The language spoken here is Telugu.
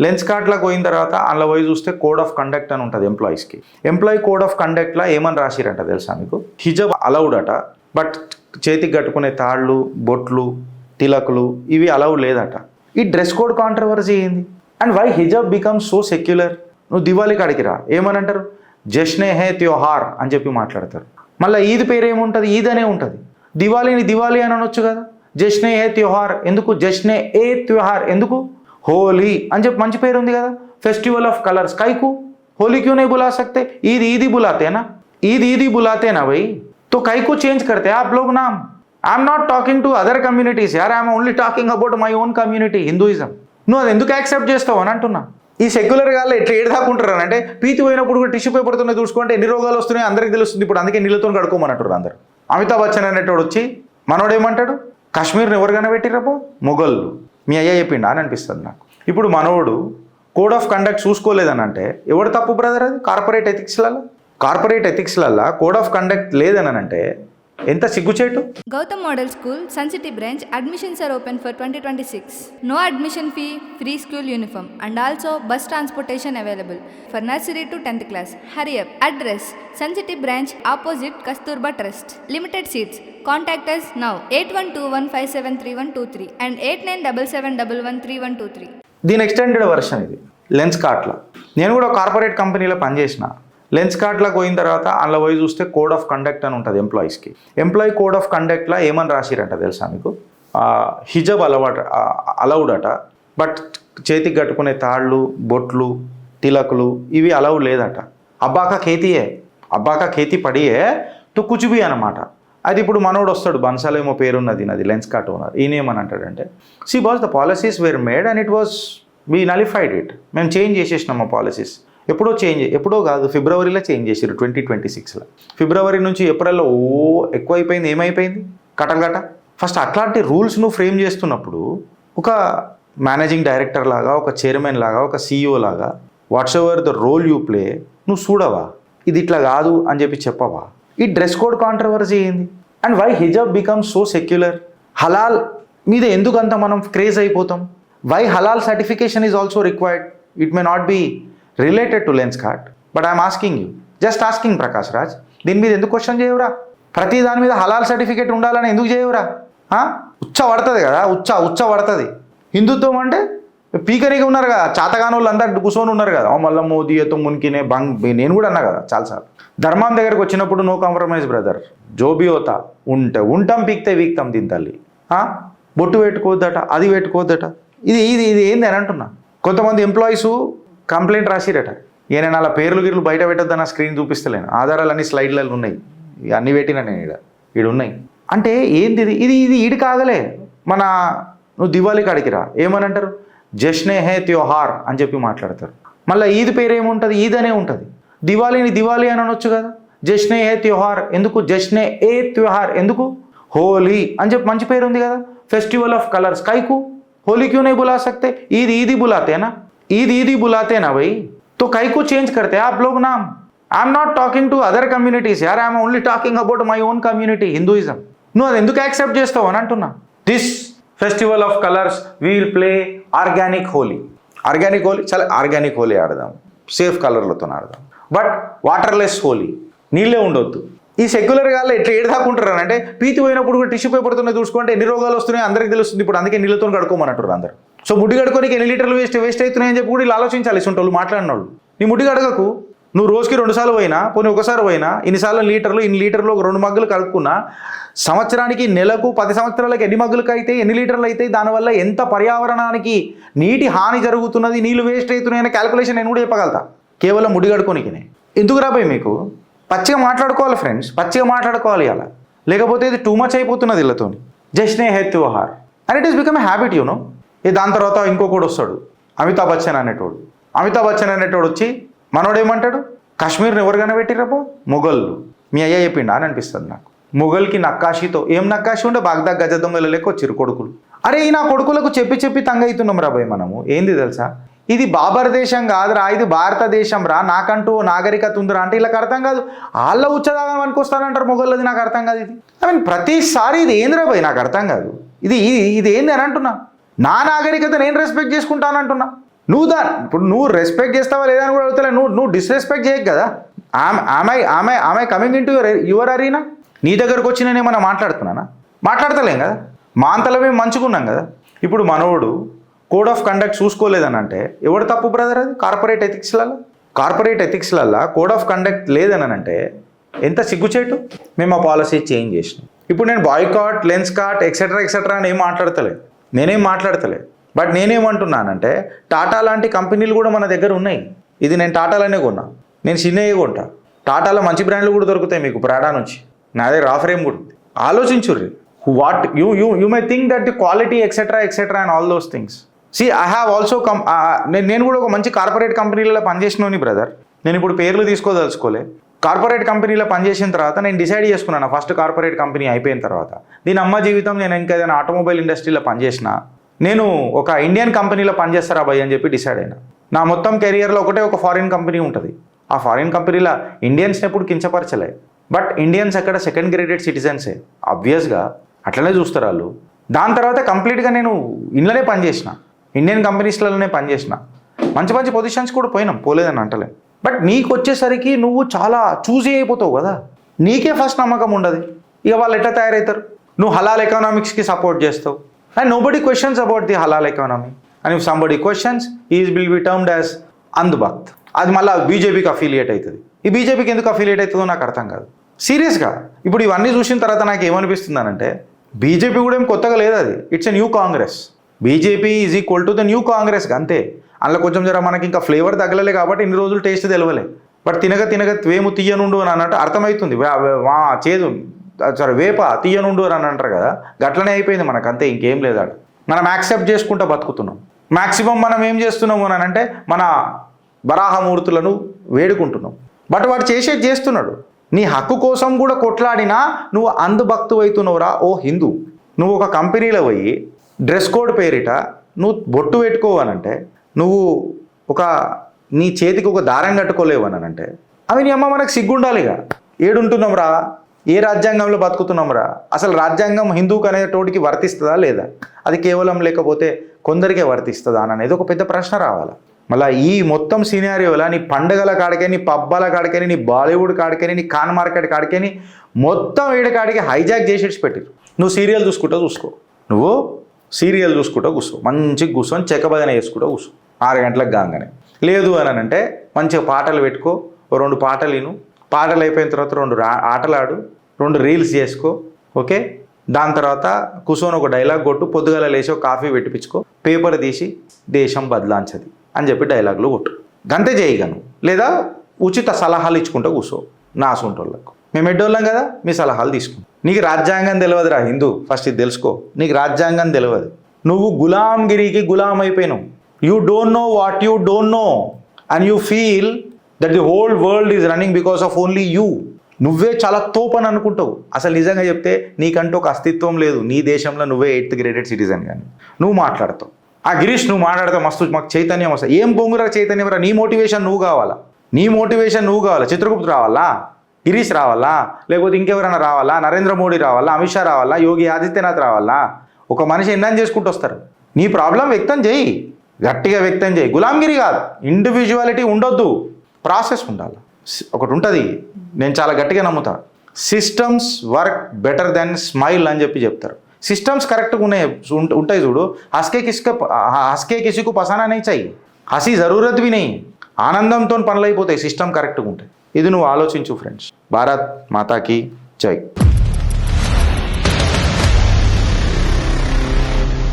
లెన్స్ కార్ట్లకు పోయిన తర్వాత అందులో పోయి చూస్తే కోడ్ ఆఫ్ కండక్ట్ అని ఉంటుంది ఎంప్లాయీస్కి. ఎంప్లాయీ కోడ్ ఆఫ్ కండక్ట్లో ఏమని రాసిరంట తెలుసా మీకు? హిజబ్ అలౌడ్ అట, బట్ చేతికి కట్టుకునే తాళ్ళు, బొట్లు, తిలకులు ఇవి అలౌడ్ లేదట. ఈ డ్రెస్ కోడ్ కాంట్రవర్సీ ఏంది? And why hijab becomes so secular? నువ్వు దివాళీ కాడికి రా, ఏమని అంటారు? జష్నే హే త్యోహార్ అని చెప్పి మాట్లాడతారు. మళ్ళీ ఈద్ పేరు ఏముంటుంది? ఈద్ అనే ఉంటుంది. దివాళీని దివాళీ అని అనొచ్చు కదా. జష్నే హే త్యోహార్ ఎందుకు? జష్నే ఏ త్యోహార్ ఎందుకు? होली అని చెప్పి మంచి పేరు ఉంది కదా. फेस्टिवल ऑफ कलर्स काई को होली क्यों नहीं बुला सकते? ईद ईद ही बुलाते हैं ना, ईद ईद ही बुलाते हैं ना भाई, तो काई को चेंज करते हैं आप लोग नाम? I am not talking to other communities यार, I am only talking about my own community Hinduism. నువ్వు అది ఎందుకు యాక్సెప్ట్ చేస్తావు అని అంటున్నా. ఈ సెక్యులర్ గాళ్ళు ఎట్లా ఏడదాకుంటారు అంటే పీతి పోయినప్పుడు కూడా టిష్యూ పేపర్తోనే చూసుకుంటే ఎన్ని రోగాలు వస్తున్నాయి అందరికీ తెలుస్తుంది. ఇప్పుడు అందుకే నీళ్ళతో కడుక్కోమని అంటారు అందరు. అమితాబ్ బచ్చన్ అనేటోడు వచ్చి మనోడు ఏమంటాడు? కాశ్మీర్ని ఎవరికైనా పెట్టిరపో మొఘళ్ళు, మీ అయ్యా చెప్పిండా అని అనిపిస్తుంది నాకు. ఇప్పుడు మనోడు కోడ్ ఆఫ్ కండక్ట్ చూసుకోలేదని అంటే ఎవరు తప్పు బ్రదర్? అది కార్పొరేట్ ఎథిక్స్లల్లో కోడ్ ఆఫ్ కండక్ట్ లేదని అంటే ఎంత సిగ్గుచేటు. Gautam Model School, Sun City branch, admissions are open for 2026. No admission fee, free school uniform and also bus transportation available for nursery to 10th class. Hurry up. Address: Sun City branch opposite Kasturba Trust. Limited seats. Contact us now 8121573123 and 8977113123. దీని ఎక్స్టెండెడ్ వర్షన్ ఇది లెన్స్ కార్ట్లో. నేను కూడా కార్పొరేట్ కంపెనీలో పనిచేసిన. లెన్స్ కార్ట్లకు పోయిన తర్వాత అందులో పోయి చూస్తే కోడ్ ఆఫ్ కండక్ట్ అని ఉంటుంది ఎంప్లాయీస్కి. ఎంప్లాయీ కోడ్ ఆఫ్ కండక్ట్లో ఏమని రాసిరంట తెలుసా మీకు? హిజబ్ అలౌడ్ అట, బట్ చేతికి కట్టుకునే తాళ్ళు, బొట్లు, తిలకులు ఇవి అలౌడ్ లేదట. అబ్బాకా ఖేతీ పడియే తో కుచుబి అనమాట. అది ఇప్పుడు మనోడు వస్తాడు, బన్సాలేమో పేరున్నది నాది లెన్స్ కార్ట్ ఓనర్. ఈయన ఏమని అంటాడంటే, see boss the policies were made and it was we nullified it. మేము చేంజ్ చేసేసినాం మా పాలసీస్. ఎప్పుడో కాదు, ఫిబ్రవరిలో చేంజ్ చేసారు 2026లో. ఫిబ్రవరి నుంచి ఏప్రిల్లో ఎక్కువైపోయింది. ఏమైపోయింది? కటకట. ఫస్ట్ అట్లాంటి రూల్స్ నువ్వు ఫ్రేమ్ చేస్తున్నప్పుడు ఒక మేనేజింగ్ డైరెక్టర్ లాగా, ఒక చైర్మన్ లాగా, ఒక CEO లాగా whatsoever the role you play నువ్వు చూడవా? ఇది ఇట్లా కాదు అని చెప్పి చెప్పవా? ఈ డ్రెస్ కోడ్ కాంట్రవర్సీ ఏంది? And why hijab becomes so secular? హలాల్ మీద ఎందుకు అంత మనం క్రేజ్ అయిపోతాం? Why halal certification is also required? It may not be related to Lenskart, but I'm asking you, just asking Prakash Raj. దీని మీద ఎందుకు క్వశ్చన్ చేయవురా? ప్రతి దాని మీద హలాల్ సర్టిఫికేట్ ఉండాలని ఎందుకు చేయవురా? ఉచ్చ పడుతుంది కదా, ఉచ్చ పడుతుంది. హిందుత్వం అంటే పీకరీగా ఉన్నారు కదా, చాతగాని వాళ్ళు అందరు కూర్చొని ఉన్నారు కదా. మళ్ళీ మోదీతో మునికినే బంగ్ నేను కూడా అన్నా కదా చాలాసార్లు. ధర్మం దగ్గరకు వచ్చినప్పుడు నో కాంప్రమైజ్ బ్రదర్, జోబీ హోతా, ఉంటాం పీక్తే వీక్తాం దీని తల్లి. బొట్టు పెట్టుకోవద్దట, అది పెట్టుకోవద్దట. ఇది ఏంది అని అంటున్నా. కొంతమంది ఎంప్లాయీసు కంప్లైంట్ రాసిరట, నేను అలా పేర్లు గిర్లు బయట పెట్టొద్దని నా స్క్రీన్ చూపిస్తలేను, ఆధారాలు అన్ని స్లైడ్లలో ఉన్నాయి, అన్ని పెట్టినా నేను ఈడ ఉన్నాయి అంటే ఏంది ఇది ఈడి కాగలే. నువ్వు దివాళీ కాడికి రా, ఏమని అంటారు? జష్నే హే త్యోహార్ అని చెప్పి మాట్లాడతారు. మళ్ళీ ఈద్ పేరు ఏముంటుంది? ఈద్ అనే ఉంటుంది. దివాళీని దివాళీ అని అనొచ్చు కదా. జష్నే హే త్యోహార్ ఎందుకు? జష్నే ఏ త్యోహార్ ఎందుకు? होली అని చెప్పి మంచి పేరు ఉంది కదా. फेस्टिवल ऑफ कलर्स काई को होली क्यों नहीं बुला सकते? ईद ईद ही बुलाते हैं ना, ईद ईद ही बुलाते हैं ना भाई, तो काई को चेंज करते हैं आप लोग नाम? I am not talking to other communities यार, I am only talking about my own community Hinduism. నువ్వు అది ఎందుకు యాక్సెప్ట్ చేస్తావు అని అంటున్నా. This festival of colours we will play organic Holi చాలా ఆర్గానిక్ హోలీ ఆడదాం, సేఫ్ కలర్లతో ఆడదాం, బట్ వాటర్లెస్ హోలీ, నీళ్ళే ఉండొద్దు. ఈ సెక్యులర్ గాళ్ళు ఎట్లా ఏడదాకుంటారు అంటే పీతి పోయినప్పుడు కూడా టిష్యూ పేపర్తోనే చూసుకుంటే ఎన్ని రోగాలు వస్తున్నాయి అందరికీ తెలుస్తుంది. ఇప్పుడు అందుకే నీళ్ళతో కడుక్కోమని అంటారు అందరు. సో ముడ్డి కడుకోనికి ఎన్ని లీటర్లు వేస్ట్ అవుతున్నాయని చెప్పి కూడా ఇలా ఆలోచించాలి. ఇటువంటి వాళ్ళు మాట్లాడిన వాళ్ళు. నీ ముడ్డి కడగకు, నువ్వు రోజుకి 2 సార్లు పోయినా, పోనీ ఒకసారి పోయినా, ఇన్ని లీటర్లు ఒక 2 మగ్గులు కలుపుకున్నా సంవత్సరానికి, నెలకు, 10 సంవత్సరాలకు ఎన్ని మగ్గులకు అయితే, ఎన్ని లీటర్లు అయితే, దానివల్ల ఎంత పర్యావరణానికి నీటి హాని జరుగుతున్నది, నీళ్ళు వేస్ట్ అవుతున్నాయనే క్యాల్కులేషన్ నేను కూడా చెప్పగలుగుతా కేవలం ముడ్డి కడుకోనికినే. ఎందుకు రాబోయే మీకు? పచ్చిగా మాట్లాడుకోవాలి ఫ్రెండ్స్, పచ్చిగా మాట్లాడుకోవాలి అలా, లేకపోతే ఇది టూ మచ్ అయిపోతున్నది వీళ్ళతో. జష్నే హే త్యోహార్ and it is become a habit you know. దాని తర్వాత ఇంకొకటి వస్తాడు, అమితాబ్ బచ్చన్ అనేటోడు వచ్చి మనోడు ఏమంటాడు? కాశ్మీర్ని ఎవరికైనా పెట్టిరపో మొఘళ్ళు, మీ అయ్యా చెప్పిండా అని అనిపిస్తుంది నాకు. మొఘల్కి నక్కాషితో ఏం నక్కాషి ఉంటే బాగ్దా గజ దొంగల లెక్క వచ్చిరు కొడుకులు. అరే ఈ నా కొడుకులకు చెప్పి తంగ అవుతున్నాం రాబాయ్ మనము. ఏంది తెలుసా, ఇది బాబర్ దేశం కాదురా, ఇది భారతదేశం రా, నాకంటూ నాగరికత ఉందిరా అంటే వీళ్ళకి అర్థం కాదు. వాళ్ళ ఉచ్చదాగా అనుకొస్తానంటారు మొఘళ్ళది, నాకు అర్థం కాదు. ఇది ప్రతిసారి ఇది ఏందిరా బాయ్, నాకు అర్థం కాదు. ఇది ఏంది అని అంటున్నా. నా నాగరికత నేను రెస్పెక్ట్ చేసుకుంటానంటున్నా. ఇప్పుడు నువ్వు రెస్పెక్ట్ చేస్తావా లేదా అని కూడా అడుగుతలే. నువ్వు డిస్రెస్పెక్ట్ చేయకు కదా. ఆమె coming into your arena. నీ దగ్గరకు వచ్చి నేను ఏమన్నా మాట్లాడుతున్నానా? మాట్లాడతలేం కదా. మా అంతలో మేము మంచుకున్నాం కదా. ఇప్పుడు మనోడు కోడ్ ఆఫ్ కండక్ట్ చూసుకోలేదని అంటే ఎవడు తప్పు బ్రదర్? అది కార్పొరేట్ ఎథిక్స్లల్లో కోడ్ ఆఫ్ కండక్ట్ లేదని అంటే ఎంత సిగ్గుచేటు. మేము ఆ పాలసీ చేంజ్ చేసినాం. ఇప్పుడు నేను బాయ్కాట్, లెన్స్ కార్ట్ ఎక్సెట్రా అని ఏం మాట్లాడతలే. బట్ నేనేమంటున్నానంటే టాటా లాంటి కంపెనీలు కూడా మన దగ్గర ఉన్నాయి. ఇది నేను టాటాలోనే కొన్నా, నేను చిన్నయ్యే కొంటా. టాటాలో మంచి బ్రాండ్లు కూడా దొరుకుతాయి మీకు, ప్రాడా నుంచి. నా దగ్గర ఆఫర్ ఏం కూడా ఉంది. ఆలోచించుర్రి. What you may think that the quality etcetera and all those things. See I have also నేను కూడా ఒక మంచి కార్పొరేట్ కంపెనీలలో పనిచేసినోని బ్రదర్. నేను ఇప్పుడు పేర్లు తీసుకోదలుచుకోలే. కార్పొరేట్ కంపెనీలో పనిచేసిన తర్వాత నేను డిసైడ్ చేసుకున్నాను, ఫస్ట్ కార్పొరేట్ కంపెనీ అయిపోయిన తర్వాత దీని అమ్మ జీవితం నేను ఇంకా ఏదైనా ఆటోమొబైల్ ఇండస్ట్రీలో పనిచేసిన, నేను ఒక ఇండియన్ కంపెనీలో పనిచేస్తారా భయ్ అని చెప్పి డిసైడ్ అయినా. నా మొత్తం కెరియర్లో ఒక ఫారిన్ కంపెనీ ఉంటుంది. ఆ ఫారిన్ కంపెనీలో ఇండియన్స్ని ఎప్పుడు కించపరచలే. బట్ ఇండియన్స్ అక్కడ సెకండ్ గ్రేడెడ్ సిటిజన్సే, ఆబ్వియస్గా అట్లనే చూస్తారు వాళ్ళు. దాని తర్వాత కంప్లీట్గా నేను ఇంట్లోనే పనిచేసిన, ఇండియన్ కంపెనీస్లలోనే పనిచేసిన. మంచి పొజిషన్స్ కూడా పోలేదని అంటలే. బట్ నీకు వచ్చేసరికి నువ్వు చాలా చూసి అయిపోతావు కదా. నీకే ఫస్ట్ నమ్మకం ఉండదు. ఇక వాళ్ళు ఎట్లా తయారవుతారు? నువ్వు హలాల్ ఎకనామిక్స్కి సపోర్ట్ చేస్తావు and nobody questions about the halal economy. And if somebody questions will be termed as అంధభక్త్. అది మళ్ళీ బీజేపీకి అఫిలియేట్ అవుతుంది. ఈ బీజేపీకి ఎందుకు అఫిలియేట్ అవుతుందో నాకు అర్థం కాదు సీరియస్గా. ఇప్పుడు ఇవన్నీ చూసిన తర్వాత నాకు ఏమనిపిస్తుందనంటే బీజేపీ కూడా ఏం కొత్తగా లేదు, అది it's a new Congress. BJP is equal to the new Congress అంతే. అందులో కొంచెం జర మనకి ఇంకా ఫ్లేవర్ తగ్గలే కాబట్టి ఇన్ని రోజులు టేస్ట్ తెలవలే. బట్ తినగ వేము తీయనుండు అని అన్నట్టు అర్థమవుతుంది. చేదు వేప తీయనుండు అని అంటారు కదా, గట్లనే అయిపోయింది మనకు అంతే, ఇంకేం లేదు. అక్కడ మనం యాక్సెప్ట్ చేసుకుంటూ బతుకుతున్నాం. మ్యాక్సిమం మనం ఏం చేస్తున్నాము అని అంటే మన వరాహమూర్తులను వేడుకుంటున్నాం. బట్ వాడు చేస్తున్నాడు. నీ హక్కు కోసం కూడా కొట్లాడినా నువ్వు అంధభక్తు అవుతున్నావురా ఓ హిందూ. నువ్వు ఒక కంపెనీలో పోయి డ్రెస్ కోడ్ పేరిట నువ్వు బొట్టు పెట్టుకోవనంటే, నువ్వు నీ చేతికి ఒక దారం కట్టుకోలేవు అని అంటే అవి నీ అమ్మ మనకు సిగ్గుండాలిగా. ఏడుంటున్నాం రా, ఏ రాజ్యాంగంలో బతుకుతున్నాం రా? అసలు రాజ్యాంగం హిందూకి అనేటోడికి వర్తిస్తుందా లేదా? అది కేవలం లేకపోతే కొందరికే వర్తిస్తుందా అనేది ఒక పెద్ద ప్రశ్న రావాలి. మళ్ళీ ఈ మొత్తం సినారియోలా నీ పండుగల కాడికని, నీ పబ్బాల కాడికని, నీ బాలీవుడ్ కాడికని, నీ కాన్ మార్కెట్ కాడికని మొత్తం ఏడకాడికి హైజాక్ చేసేసి పెట్టిరు. నువ్వు సీరియల్ చూసుకుంటూ కూర్చో, మంచిగా కూర్చొని చెక్కబదన వేసుకుంటూ కూర్చో 6 గంటలకు కాగానే. లేదు అని అంటే మంచిగా పాటలు పెట్టుకో, 2 పాటలు విను, పాటలు అయిపోయిన తర్వాత 2 ఆటలు ఆడు, 2 రీల్స్ చేసుకో. ఓకే, దాని తర్వాత కూర్చొని ఒక డైలాగ్ కొట్టు, పొద్దుగాల లేచి ఒక కాఫీ పెట్టిపించుకో, పేపర్ తీసి దేశం బదలాంచది అని చెప్పి డైలాగులు కొట్టు. గంతే చేయగలను. లేదా ఉచిత సలహాలు ఇచ్చుకుంటూ కూర్చో నా సొంటోళ్ళకు. మేము ఎడ్డోళ్ళం కదా, మీ సలహాలు తీసుకుంటాం. నీకు రాజ్యాంగం తెలియదురా హిందూ, ఫస్ట్ ఇది తెలుసుకో. నీకు రాజ్యాంగం తెలియదు. నువ్వు గులాంగిరికి గులాం అయిపోయినావు. You don't know what you don't know and you feel that the whole world is running because of only you. నువ్వే చాలా తోపని అనుకుంటావు. అసలు నిజంగా చెప్తే నీకంటూ ఒక అస్తిత్వం లేదు. నీ దేశంలో నువ్వే 8th గ్రేడెడ్ సిటిజన్. కానీ నువ్వు మాట్లాడతావు. గిరీష్ నువ్వు మాట్లాడతావు మస్తు, మాకు చైతన్యం వస్తుంది. ఏం పొంగురా చైతన్యం రా? నీ మోటివేషన్ నువ్వు కావాలా. చిత్రగుప్త రావాలా, గిరీష్ రావాలా, లేకపోతే ఇంకెవరైనా రావాలా, నరేంద్ర మోడీ రావాలా, అమిత్ షా రావాలా, యోగి ఆదిత్యనాథ్ రావాలా? ఒక మనిషి ఎన్నని చేసుకుంటూ వస్తారు. నీ ప్రాబ్లం వ్యక్తం చేయి, గట్టిగా వ్యక్తం చేయి. గులాంగిరి కాదు, ఇండివిజువాలిటీ ఉండొద్దు, ప్రాసెస్ ఉండాలి. ఒకటి ఉంటుంది, నేను చాలా గట్టిగా నమ్ముతా, systems work better than smile అని చెప్తారు. సిస్టమ్స్ కరెక్ట్గా ఉంటాయి చూడు. హస్కే కిసికు పసానా నహీ చాయి, హసి జరూరత్ भी नहीं, ఆనందంతో పనులు అయిపోతాయి సిస్టమ్ కరెక్ట్గా ఉంటాయి. ఇది నువ్వు ఆలోచించు ఫ్రెండ్స్. భారత్ మాతాకి జై.